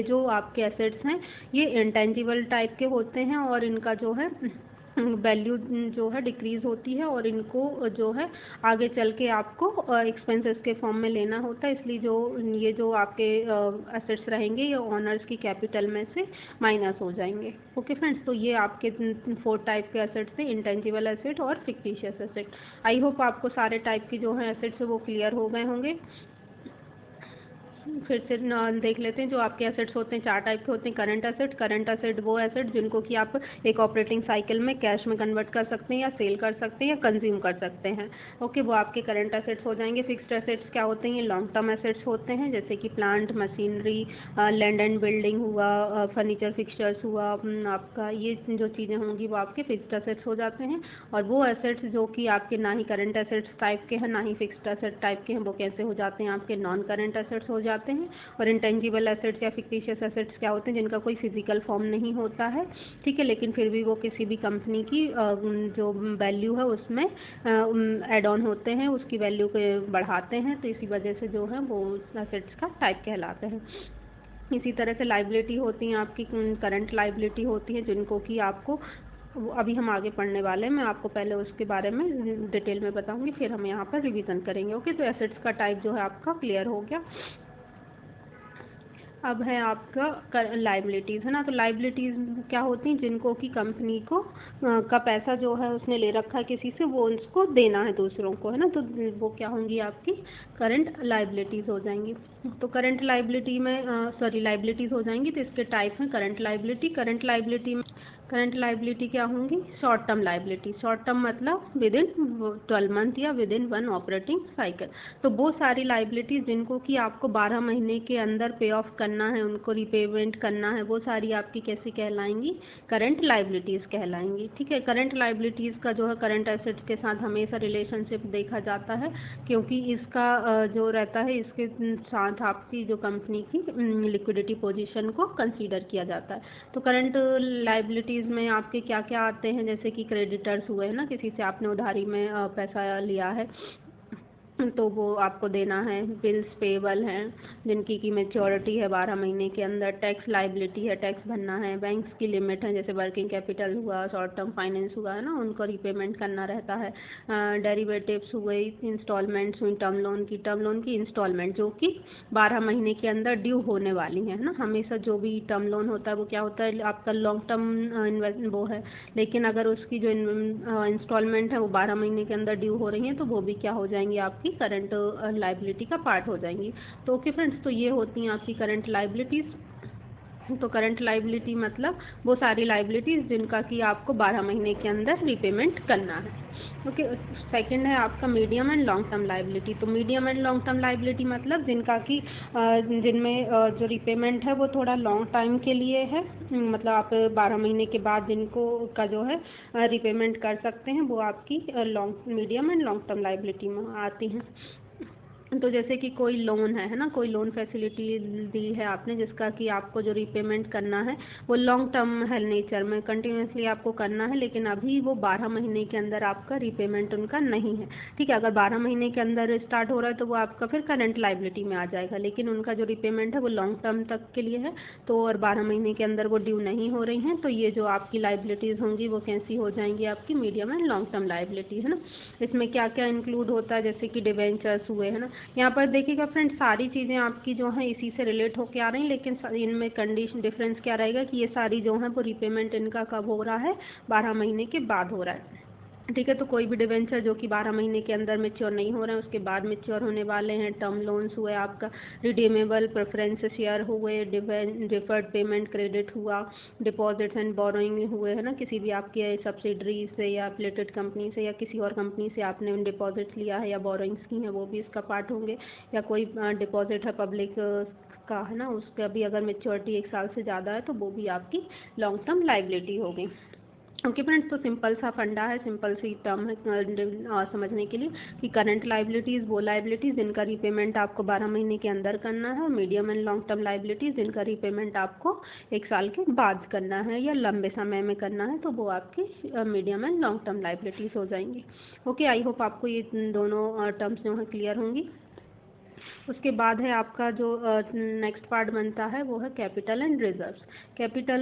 जो आपके एसेट्स हैं ये इंटेंजिबल टाइप के होते हैं, और इनका जो है वैल्यू जो है डिक्रीज़ होती है, और इनको जो है आगे चल के आपको एक्सपेंसेस के फॉर्म में लेना होता है। इसलिए ये जो आपके एसेट्स रहेंगे ये ऑनर्स की कैपिटल में से माइनस हो जाएंगे। ओके फ्रेंड्स, तो ये आपके 4 टाइप के एसेट्स थे, इंटेंजिबल एसेट और फिक्टिशियस एसेट। आई होप आपको सारे टाइप की जो है एसेट्स वो क्लियर हो गए होंगे। फिर से देख लेते हैं। जो आपके एसेट्स होते हैं 4 टाइप के होते हैं। करंट एसेट वो एसेट जिनको कि आप एक ऑपरेटिंग साइकिल में कैश में कन्वर्ट कर सकते हैं, या सेल कर सकते हैं, या कंज्यूम कर सकते हैं। ओके, वो आपके करंट एसेट्स हो जाएंगे। फिक्स्ड एसेट्स क्या होते हैं? ये लॉन्ग टर्म एसेट्स होते हैं, जैसे कि plant, machinery, land and building हुआ, फर्नीचर फिक्सचर्स हुआ, आपका ये जो चीज़ें होंगी वो आपके फिक्स्ड एसेट्स हो जाते हैं। और वो एसेट्स जो कि आपके ना ही करंट एसेट्स टाइप के हैं ना ही फिक्स्ड एसेट टाइप के हैं, वो कैसे हो जाते हैं? आपके नॉन करंट एसेट्स हो जाते हैं। और इंटेंजिबल एसेट्स या फिक्टिशियस एसेट्स क्या होते हैं? जिनका कोई फिजिकल फॉर्म नहीं होता है, ठीक है, लेकिन फिर भी वो किसी भी कंपनी की जो वैल्यू है उसमें ऐड ऑन होते हैं, उसकी वैल्यू को बढ़ाते हैं, तो इसी वजह से जो है वो एसेट्स का टाइप कहलाते हैं। इसी तरह से लाइबिलिटी होती हैं आपकी, करंट लाइबिलिटी होती है, जिनको कि आपको अभी हम आगे पढ़ने वाले हैं, मैं आपको पहले उसके बारे में डिटेल में बताऊंगी, फिर हम यहाँ पर रिवीजन करेंगे। ओके, तो एसेट्स का टाइप जो है आपका क्लियर हो गया। अब है आपका लाइबिलिटीज़, है ना। तो लाइबिलिटीज़ क्या होती हैं? जिनको कि कंपनी को का पैसा जो है उसने ले रखा है किसी से, वो उसको देना है दूसरों को, है ना। तो वो क्या होंगी? आपकी करंट लाइबिलिटीज़ हो जाएंगी। तो करंट लाइबिलिटी में लाइबिलिटीज़ हो जाएंगी। तो इसके टाइप हैं करंट लाइबिलिटी। करंट लाइबिलिटी में करंट लाइबिलिटी क्या होंगी? Short term liability. Short term मतलब विद इन 12 मंथ या विद इन 1 ऑपरेटिंग साइकिल। तो वो सारी लाइबिलिटीज़ जिनको कि आपको 12 महीने के अंदर पे ऑफ करना है, उनको रिपेमेंट करना है, वो सारी आपकी कैसी कहलाएंगी? Current liabilities कहलाएंगी। ठीक है, करंट लाइबिलिटीज़ का जो है करंट एसेट्स के साथ हमेशा रिलेशनशिप देखा जाता है, क्योंकि इसका जो रहता है इसके साथ आपकी जो कंपनी की लिक्विडिटी पोजीशन को कंसीडर किया जाता है। तो करंट लाइबिलिटीज़ में आपके क्या क्या आते हैं? जैसे कि क्रेडिटर्स हुए हैं ना, किसी से आपने उधारी में पैसा लिया है तो वो आपको देना है। बिल्स पेबल हैं जिनकी की मेच्योरिटी है 12 महीने के अंदर। टैक्स लाइबिलिटी है, टैक्स भरना है। बैंक्स की लिमिट है, जैसे वर्किंग कैपिटल हुआ, शॉर्ट टर्म फाइनेंस हुआ है ना, उनको रिपेमेंट करना रहता है। डेरिवेटिव्स हुए, इंस्टॉलमेंट्स हुई टर्म लोन की इंस्टॉलमेंट जो कि 12 महीने के अंदर ड्यू होने वाली है ना। हमेशा जो भी टर्म लोन होता है वो क्या होता है? आपका लॉन्ग टर्म वो है, लेकिन अगर उसकी जो इंस्टॉलमेंट है वो 12 महीने के अंदर ड्यू हो रही है तो वो भी क्या हो जाएंगी? आपकी करंट लाइबिलिटी का पार्ट हो जाएंगी। तो ओके फ्रेंड्स, तो ये होती हैं आपकी करंट लाइबिलिटीज़। तो करंट लाइबिलिटी मतलब वो सारी लाइबिलिटीज़ जिनका कि आपको 12 महीने के अंदर रिपेमेंट करना है। ओके, सेकंड है आपका medium and long term liability. तो medium and long term liability मतलब जिनका कि जिनमें जो रिपेमेंट है वो थोड़ा लॉन्ग टाइम के लिए है, मतलब आप 12 महीने के बाद जिनको का जो है रिपेमेंट कर सकते हैं, वो आपकी medium and long term liability में आती हैं। तो जैसे कि कोई लोन है ना, कोई लोन फैसिलिटी दी है आपने जिसका कि आपको जो रिपेमेंट करना है वो लॉन्ग टर्म है नेचर में, कंटिन्यूसली आपको करना है, लेकिन अभी वो 12 महीने के अंदर आपका रिपेमेंट उनका नहीं है। ठीक है, अगर 12 महीने के अंदर स्टार्ट हो रहा है तो वो आपका फिर करंट लाइबिलिटी में आ जाएगा, लेकिन उनका जो रिपेमेंट है वो लॉन्ग टर्म तक के लिए है, तो और 12 महीने के अंदर वो ड्यू नहीं हो रही हैं, तो ये जो आपकी लाइबिलिटीज़ होंगी वो कैसी हो जाएंगी? आपकी medium and long term liability, है ना। इसमें क्या क्या इंक्लूड होता है? जैसे कि डिवेंचर्स हुए, है ना। यहाँ पर देखिएगा फ्रेंड्स, सारी चीज़ें आपकी जो हैं इसी से रिलेट होके आ रही हैं, लेकिन इनमें कंडीशन डिफरेंस क्या रहेगा कि ये सारी जो हैं वो रिपेमेंट इनका कब हो रहा है? 12 महीने के बाद हो रहा है। ठीक है, तो कोई भी डिवेंचर जो कि 12 महीने के अंदर मेच्योर नहीं हो रहे हैं, उसके बाद मेच्योर होने वाले हैं। टर्म लोन्स हुए, आपका रिडीमेबल प्रेफरेंस शेयर हुए, डिफर्ड पेमेंट क्रेडिट हुआ, डिपॉजिट्स एंड बोरोइंग हुए, है ना, किसी भी आपके सब्सिडरी से या एफिलिएटेड कंपनी से या किसी और कंपनी से आपने डिपॉजिट लिया है या बोरोइंग्स की हैं, वो भी इसका पार्ट होंगे। या कोई डिपॉजिट है पब्लिक का, है ना, उसका भी अगर मेच्योरिटी 1 साल से ज़्यादा है तो वो भी आपकी लॉन्ग टर्म लाइबिलिटी होगी। ओके फ्रेंड्स, तो सिंपल सा फंडा है, सिंपल सी टर्म है समझने के लिए कि करंट लाइबिलिटीज़ वो लाइबिलिटीज़ जिनका रिपेमेंट आपको 12 महीने के अंदर करना है, और medium and long term liabilities जिनका रिपेमेंट आपको 1 साल के बाद करना है या लंबे समय में करना है, तो वो आपकी medium and long term liabilities हो जाएंगी। ओके, आई होप आपको ये दोनों टर्म्स जो हैं क्लियर होंगी। उसके बाद है आपका जो नेक्स्ट पार्ट बनता है वो है कैपिटल एंड रिजर्व्स। कैपिटल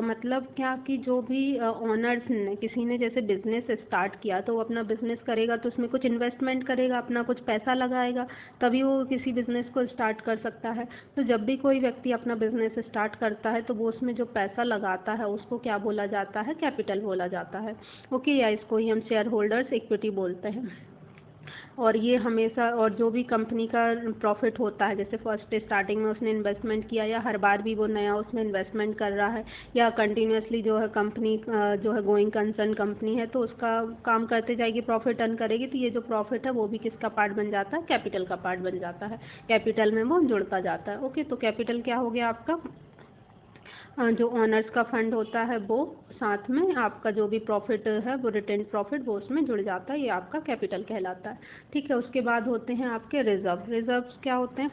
मतलब क्या कि जो भी ओनर्स ने, किसी ने जैसे बिजनेस स्टार्ट किया तो वो अपना बिजनेस करेगा तो उसमें कुछ इन्वेस्टमेंट करेगा, अपना कुछ पैसा लगाएगा, तभी वो किसी बिजनेस को स्टार्ट कर सकता है। तो जब भी कोई व्यक्ति अपना बिजनेस स्टार्ट करता है तो वो उसमें जो पैसा लगाता है उसको क्या बोला जाता है? कैपिटल बोला जाता है। ओके, या इसको ही हम शेयर होल्डर्स इक्विटी बोलते हैं। और ये हमेशा, और जो भी कंपनी का प्रॉफिट होता है, जैसे फर्स्ट स्टार्टिंग में उसने इन्वेस्टमेंट किया या हर बार भी वो नया उसमें इन्वेस्टमेंट कर रहा है या कंटिन्यूसली जो है कंपनी जो है गोइंग कंसर्न कंपनी है तो उसका काम करते जाएगी, प्रॉफिट अर्न करेगी, तो ये जो प्रॉफिट है वो भी किसका पार्ट बन जाता है? कैपिटल का पार्ट बन जाता है। कैपिटल में वो जुड़ता जाता है। ओके, तो कैपिटल क्या हो गया आपका? जो ऑनर्स का फंड होता है वो, साथ में आपका जो भी प्रॉफिट है वो रिटेन प्रॉफिट वो उसमें जुड़ जाता है, ये आपका कैपिटल कहलाता है। ठीक है, उसके बाद होते हैं आपके रिजर्व। रिजर्व्स क्या होते हैं?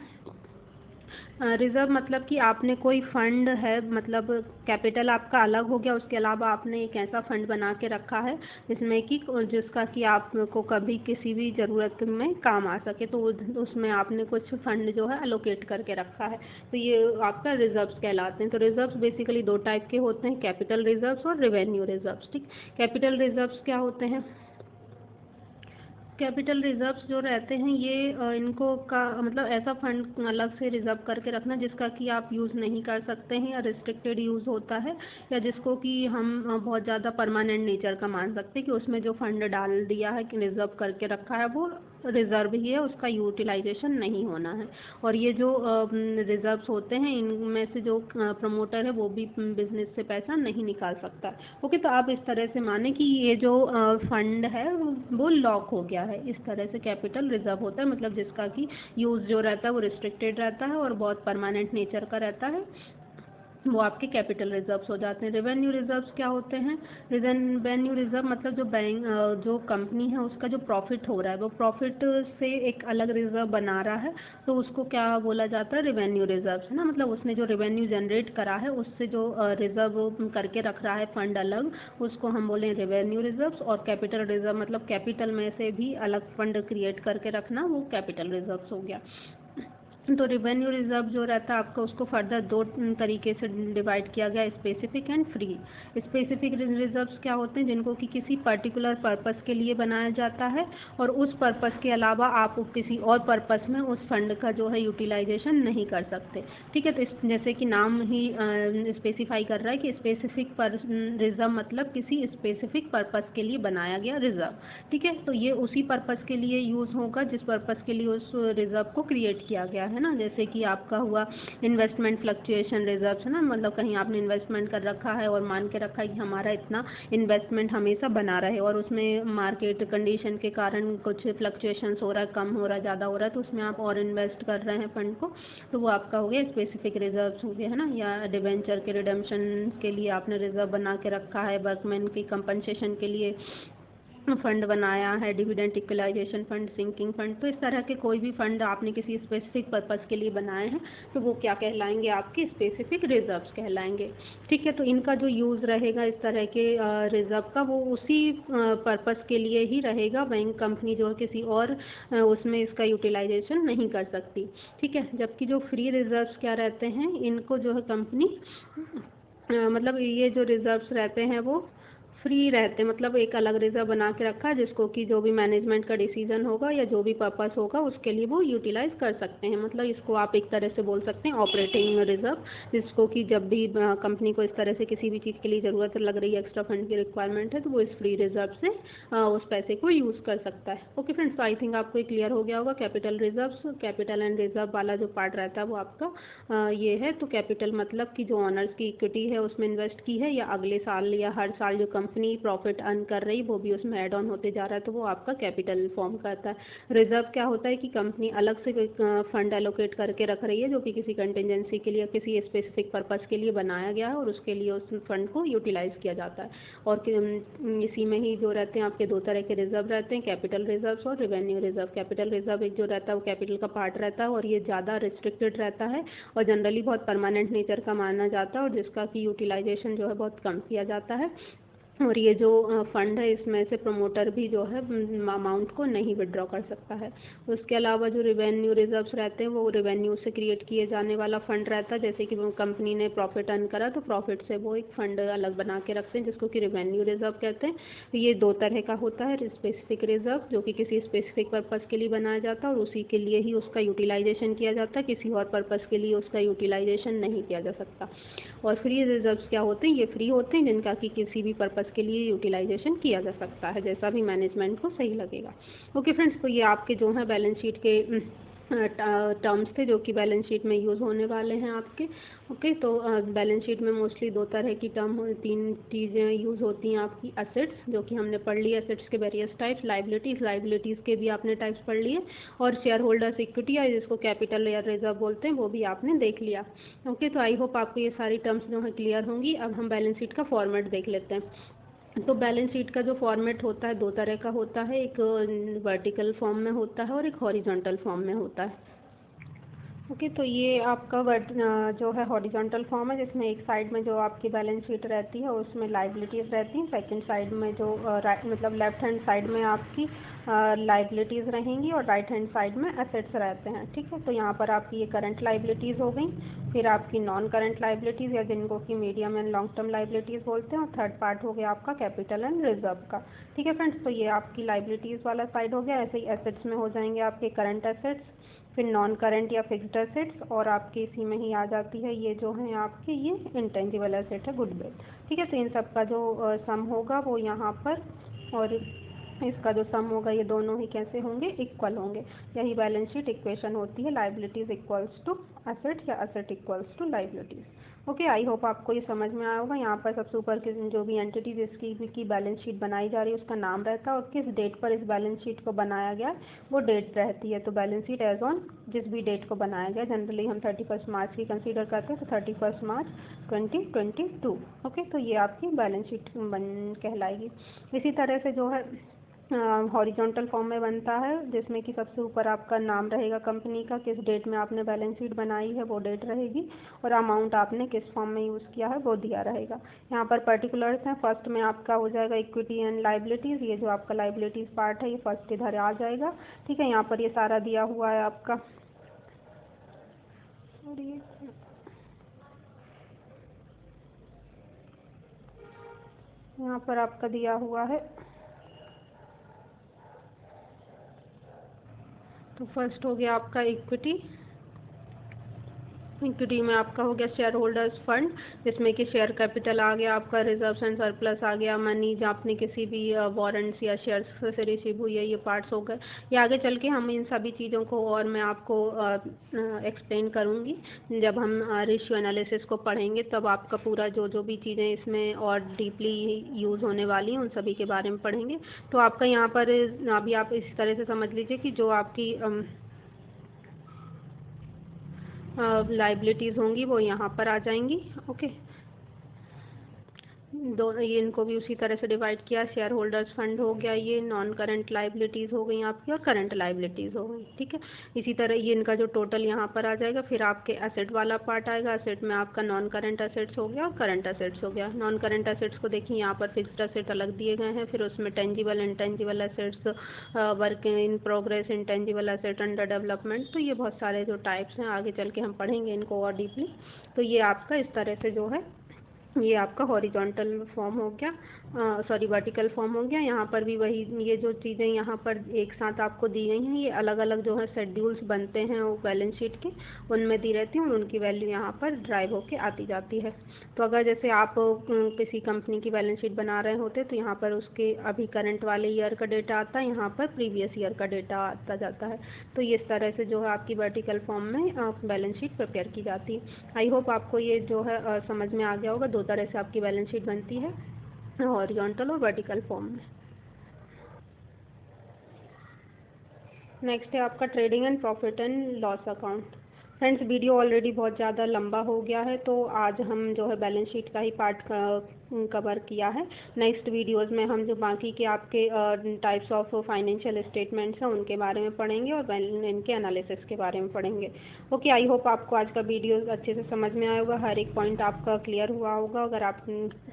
रिजर्व मतलब कि आपने कोई फंड है, मतलब कैपिटल आपका अलग हो गया, उसके अलावा आपने एक ऐसा फंड बना के रखा है जिसमें कि जिसका कि आपको कभी किसी भी ज़रूरत में काम आ सके, तो उसमें आपने कुछ फंड जो है अलोकेट करके रखा है, तो ये आपका रिजर्व्स कहलाते हैं। तो रिजर्व्स बेसिकली 2 टाइप के होते हैं, कैपिटल रिजर्व्स और रेवेन्यू रिजर्व्स। ठीक, कैपिटल रिजर्व्स क्या होते हैं? कैपिटल रिजर्व्स जो रहते हैं ये इनको का मतलब ऐसा फंड अलग से रिजर्व करके रखना जिसका कि आप यूज़ नहीं कर सकते हैं या रिस्ट्रिक्टेड यूज़ होता है, या जिसको कि हम बहुत ज़्यादा परमानेंट नेचर का मान सकते हैं कि उसमें जो फंड डाल दिया है कि रिजर्व करके रखा है वो रिजर्व ही है, उसका यूटिलाइजेशन नहीं होना है। और ये जो रिजर्व्स होते हैं इनमें से जो प्रमोटर है वो भी बिजनेस से पैसा नहीं निकाल सकता। ओके, तो आप इस तरह से माने कि ये जो फंड है वो लॉक हो गया है। इस तरह से कैपिटल रिजर्व होता है, मतलब जिसका कि यूज़ जो रहता है वो रिस्ट्रिक्टेड रहता है और बहुत परमानेंट नेचर का रहता है, वो आपके कैपिटल रिजर्व्स हो जाते हैं। रेवेन्यू रिजर्व्स क्या होते हैं? रेवेन्यू रिजर्व मतलब जो बैंक जो कंपनी है उसका जो प्रॉफिट हो रहा है वो प्रॉफिट से एक अलग रिजर्व बना रहा है, तो उसको क्या बोला जाता है? रेवेन्यू रिजर्व्स, है ना। मतलब उसने जो रेवेन्यू जनरेट करा है उससे जो रिजर्व करके रख रहा है फंड अलग, उसको हम बोलें रेवेन्यू रिजर्व्स। और कैपिटल रिजर्व मतलब कैपिटल में से भी अलग फंड क्रिएट करके रखना, वो कैपिटल रिजर्व्स हो गया। तो रेवेन्यू रिजर्व जो रहता है आपका उसको फर्दर दो तरीके से डिवाइड किया गया, specific and free. Specific reserves क्या होते हैं? जिनको कि किसी पर्टिकुलर पर्पस के लिए बनाया जाता है और उस पर्पस के अलावा आप किसी और पर्पस में उस फंड का जो है यूटिलाइजेशन नहीं कर सकते। ठीक है, तो जैसे कि नाम ही स्पेसिफाई कर रहा है कि स्पेसिफिक रिजर्व मतलब किसी स्पेसिफिक पर्पस के लिए बनाया गया रिजर्व। ठीक है, तो ये उसी पर्पस के लिए यूज़ होगा जिस पर्पस के लिए उस रिजर्व को क्रिएट किया गया है ना। जैसे कि आपका हुआ इन्वेस्टमेंट फ्लक्चुएशन रिजर्व, है ना। मतलब कहीं आपने इन्वेस्टमेंट कर रखा है और मान के रखा है कि हमारा इतना इन्वेस्टमेंट हमेशा बना रहे, और उसमें मार्केट कंडीशन के कारण कुछ फ्लक्चुएशंस हो रहा है, कम हो रहा है, ज़्यादा हो रहा है, तो उसमें आप और इन्वेस्ट कर रहे हैं फंड को, तो वो आपका हो गया स्पेसिफिक रिजर्व्स हो गया, है ना। या डिवेंचर के रिडेम्पशन के लिए आपने रिजर्व बना के रखा है, वर्कमैन की कंपनसेशन के लिए फंड बनाया है, dividend equalization fund, sinking fund. तो इस तरह के कोई भी फंड आपने किसी स्पेसिफिक पर्पस के लिए बनाए हैं तो वो क्या कहलाएंगे? आपके स्पेसिफिक रिजर्व्स कहलाएंगे। ठीक है, तो इनका जो यूज़ रहेगा इस तरह के रिजर्व का, वो उसी पर्पस के लिए ही रहेगा। बैंक कंपनी जो है किसी और उसमें इसका यूटिलाइजेशन नहीं कर सकती। ठीक है, जबकि जो फ्री रिजर्व्स क्या रहते हैं, इनको जो है कंपनी मतलब ये जो रिजर्व्स रहते हैं वो फ्री रहते हैं, मतलब एक अलग रिजर्व बना के रखा है जिसको कि जो भी मैनेजमेंट का डिसीजन होगा या जो भी पर्पस होगा उसके लिए वो यूटिलाइज कर सकते हैं। मतलब इसको आप एक तरह से बोल सकते हैं ऑपरेटिंग रिजर्व, जिसको कि जब भी कंपनी को इस तरह से किसी भी चीज़ के लिए ज़रूरत लग रही है, एक्स्ट्रा फंड की रिक्वायरमेंट है, तो वो इस फ्री रिजर्व से उस पैसे को यूज़ कर सकता है। ओके फ्रेंड्स, तो आई थिंक आपको ये क्लियर हो गया होगा। Capital reserves, capital and reserve वाला जो पार्ट रहता है वो आपका ये है। तो कैपिटल मतलब कि जो ऑनर्स की इक्विटी है उसमें इन्वेस्ट की है, या अगले साल या हर साल जो कंपनी प्रॉफिट अर्न कर रही वो भी उसमें ऐड ऑन होते जा रहा है, तो वो आपका कैपिटल फॉर्म करता है। रिजर्व क्या होता है कि कंपनी अलग से फंड एलोकेट करके रख रही है जो कि किसी कंटिजेंसी के लिए, किसी स्पेसिफिक पर्पस के लिए बनाया गया है और उसके लिए उस फंड को यूटिलाइज किया जाता है। और इसी में ही जो रहते हैं आपके दो तरह के रिजर्व रहते हैं, कैपिटल रिजर्व और रेवेन्यू रिजर्व। कैपिटल रिजर्व एक जो रहता है वो कैपिटल का पार्ट रहता है और ये ज़्यादा रिस्ट्रिक्टेड रहता है और जनरली बहुत परमानेंट नेचर का माना जाता है और जिसका कि यूटिलाइजेशन जो है बहुत कम किया जाता है। और ये जो फंड है इसमें से प्रमोटर भी जो है अमाउंट को नहीं विड्रॉ कर सकता है। उसके अलावा जो रेवेन्यू रिजर्व्स रहते हैं वो रेवेन्यू से क्रिएट किए जाने वाला फंड रहता है। जैसे कि वो कंपनी ने प्रॉफिट अर्न करा तो प्रॉफिट से वो एक फंड अलग बना के रखते हैं जिसको कि रेवेन्यू रिजर्व कहते हैं। ये दो तरह का होता है, स्पेसिफिक रिजर्व जो कि किसी स्पेसिफिक पर्पज़ के लिए बनाया जाता है और उसी के लिए ही उसका यूटिलाइजेशन किया जाता है, किसी और पर्पज़ के लिए उसका यूटिलाइजेशन नहीं किया जा सकता। और फ्री रिजर्व्स क्या होते हैं? ये फ्री होते हैं जिनका कि किसी भी पर्पज़ के लिए यूटिलाइजेशन किया जा सकता है, जैसा भी मैनेजमेंट को सही लगेगा। ओके फ्रेंड्स, तो ये आपके जो है बैलेंस शीट के टर्म्स थे जो कि बैलेंस शीट में यूज़ होने वाले हैं आपके। ओके, तो बैलेंस शीट में मोस्टली दो तरह की तीन चीज़ें यूज़ होती हैं आपकी। एसेट्स जो कि हमने पढ़ ली, एसेट्स के वेरियस टाइप्स, लाइबिलिटीज़ के भी आपने टाइप्स पढ़ लिए, और शेयर होल्डर्स इक्विटी या जिसको कैपिटल या रिजर्व बोलते हैं वो भी आपने देख लिया। ओके, तो आई होप आपको ये सारी टर्म्स जो है क्लियर होंगी। अब हम बैलेंस शीट का फॉर्मेट देख लेते हैं। तो बैलेंस शीट का जो फॉर्मेट होता है दो तरह का होता है, एक वर्टिकल फॉर्म में होता है और एक हॉरिजॉन्टल फॉर्म में होता है। ओके, तो ये आपका जो है हॉरिजॉन्टल फॉर्म है जिसमें एक साइड में जो आपकी बैलेंस शीट रहती है उसमें लाइबिलिटीज़ रहती हैं, सेकंड साइड में जो मतलब लेफ्ट हैंड साइड में आपकी लाइबिलिटीज़ रहेंगी और राइट हैंड साइड में एसेट्स रहते हैं। ठीक है, तो यहाँ पर आपकी ये करंट लाइबिलिटीज़ हो गई, फिर आपकी नॉन करंट लाइबिलिटीज़ या जिनको कि medium and long term liabilities बोलते हैं, और थर्ड पार्ट हो गया आपका कैपिटल एंड रिजर्व का। ठीक है फ्रेंड्स, तो ये आपकी लाइबिलिटीज़ वाला साइड हो गया। ऐसे ही एसेट्स में हो जाएंगे आपके करंट एसेट्स, फिर नॉन करंट या फिक्स्ड एसेट्स, और आपके इसी में ही आ जाती है ये जो है आपके ये इंटेंजिबल एसेट है, गुडविल। ठीक है, तो इन सब का जो सम होगा वो यहाँ पर, और इसका जो सम होगा ये दोनों ही कैसे होंगे, इक्वल होंगे। यही बैलेंस शीट इक्वेशन होती है, लाइबिलिटीज़ इक्वल्स टू असेट या asset equals to liabilities. Okay, I hope आपको ये समझ में आया होगा। यहाँ पर सबसे ऊपर की जो भी एंटिटी जिसकी बैलेंस शीट बनाई जा रही है उसका नाम रहता है और किस डेट पर इस बैलेंस शीट को बनाया गया वो डेट रहती है। तो बैलेंस शीट एज ऑन जिस भी डेट को बनाया गया, जनरली हम 31 मार्च की कंसीडर करते हैं, तो 31 मार्च 2022। ओके, तो ये आपकी बैलेंस शीट कहलाएगी। इसी तरह से जो है हॉरिजॉन्टल फॉर्म में बनता है, जिसमें कि सबसे ऊपर आपका नाम रहेगा कंपनी का, किस डेट में आपने बैलेंस शीट बनाई है वो डेट रहेगी, और अमाउंट आपने किस फॉर्म में यूज़ किया है वो दिया रहेगा। यहाँ पर पर्टिकुलर्स हैं, फर्स्ट में आपका हो जाएगा इक्विटी एंड लाइबिलिटीज़, ये जो आपका लाइबिलिटीज़ पार्ट है ये फर्स्ट इधर आ जाएगा। ठीक है, यहाँ पर ये सारा दिया हुआ है आपका, और ये यहाँ पर आपका दिया हुआ है। तो फर्स्ट हो गया आपका इक्विटी। इक्विटी में आपका हो गया शेयर होल्डर्स फंड, जिसमें कि शेयर कैपिटल आ गया, आपका रिजर्व्स एंड सरप्लस आ गया, मनी जो आपने किसी भी वारंट्स या शेयर्स से रिसीव हुई है, ये पार्ट्स हो गए। ये आगे चल के हम इन सभी चीज़ों को और मैं आपको एक्सप्लेन करूँगी जब हम रेशियो एनालिसिस को पढ़ेंगे, तब आपका पूरा जो जो भी चीज़ें इसमें और डीपली यूज़ होने वाली हैं उन सभी के बारे में पढ़ेंगे। तो आपका यहाँ पर अभी आप इस तरह से समझ लीजिए कि जो आपकी लाइबिलिटीज़ होंगी वो यहाँ पर आ जाएंगी। ओके, दो ये इनको भी उसी तरह से डिवाइड किया, शेयर होल्डर्स फंड हो गया, ये नॉन करंट लाइबिलिटीज़ हो गई आपकी और करंट लाइबिलिटीज़ हो गई। ठीक है, इसी तरह ये इनका जो टोटल यहाँ पर आ जाएगा। फिर आपके एसेट वाला पार्ट आएगा, एसेट में आपका नॉन करंट एसेट्स हो गया और करंट एसेट्स हो गया। नॉन करंट एसेट्स को देखिए यहाँ पर फिक्स्ड एसेट अलग दिए गए हैं, फिर उसमें tangible intangible assets, work in progress, intangible asset under development, तो ये बहुत सारे जो टाइप्स हैं आगे चल के हम पढ़ेंगे इनको और डीपली। तो ये आपका इस तरह से जो है ये आपका हॉरिजॉन्टल फॉर्म हो गया, सॉरी वर्टिकल फॉर्म हो गया। यहाँ पर भी वही, ये जो चीज़ें यहाँ पर एक साथ आपको दी गई हैं ये अलग अलग जो है शेड्यूल्स बनते हैं वो बैलेंस शीट के, उनमें दी रहती हैं और उनकी वैल्यू यहाँ पर ड्राइव होके आती जाती है। तो अगर जैसे आप किसी कंपनी की बैलेंस शीट बना रहे होते तो यहाँ पर उसके अभी करंट वाले ईयर का डेटा आता है, यहाँ पर प्रीवियस ईयर का डेटा आता जाता है। तो ये इस तरह से जो है आपकी वर्टिकल फॉर्म में बैलेंस शीट प्रिपेयर की जाती है। आई होप आपको ये जो है समझ में आ गया होगा। दो तरह से आपकी बैलेंस शीट बनती है, हॉरिजॉन्टल और वर्टिकल फॉर्म में। नेक्स्ट है आपका trading and profit and loss account. Friends, video already बहुत ज़्यादा लंबा हो गया है, तो आज हम जो है बैलेंस शीट का ही पार्ट कवर किया है। नेक्स्ट वीडियोस में हम जो बाकी के आपके टाइप्स ऑफ फाइनेंशियल स्टेटमेंट्स हैं उनके बारे में पढ़ेंगे और इनके एनालिसिस के बारे में पढ़ेंगे। ओके, आई होप आपको आज का वीडियो अच्छे से समझ में आया होगा, हर एक पॉइंट आपका क्लियर हुआ होगा। अगर आप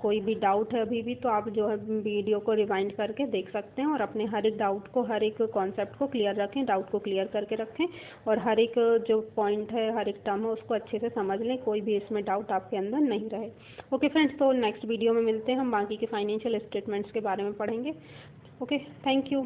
कोई भी डाउट है अभी भी तो आप जो है वीडियो को रिवाइंड करके देख सकते हैं और अपने हर एक डाउट को, हर एक कॉन्सेप्ट को क्लियर रखें, डाउट को क्लियर करके रखें और हर एक जो पॉइंट है, हर एक टर्म है उसको अच्छे से समझ लें, कोई भी इसमें डाउट आपके अंदर नहीं रहे। ओके फ्रेंड्स, तो नेक्स्ट वीडियो में मिलते हैं, हम बाकी के फाइनेंशियल स्टेटमेंट्स के बारे में पढ़ेंगे। Okay, thank you.